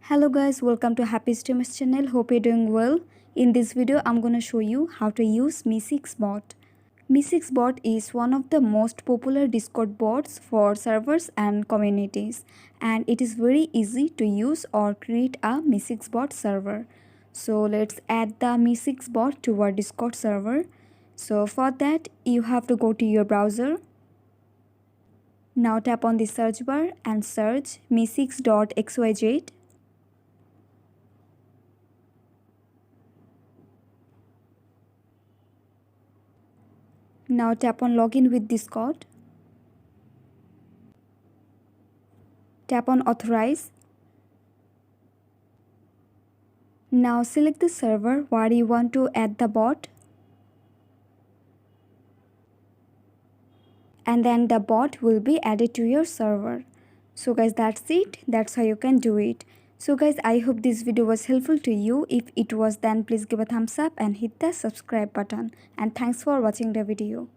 Hello guys, welcome to Happy Streamers channel. Hope you're doing well. In this video, I'm gonna show you how to use MEE6 bot. MEE6 bot is one of the most popular Discord bots for servers and communities, and it is very easy to use or create a MEE6 bot server. So let's add the MEE6 bot to our Discord server. So for that, you have to go to your browser. Now tap on the search bar and search mee6.xyz. Now tap on login with Discord. Tap on authorize. Now select the server where you want to add the bot. And then the bot will be added to your server. So guys, that's it. That's how you can do it. So guys, I hope this video was helpful to you. If it was, then please give a thumbs up and hit the subscribe button. And thanks for watching the video.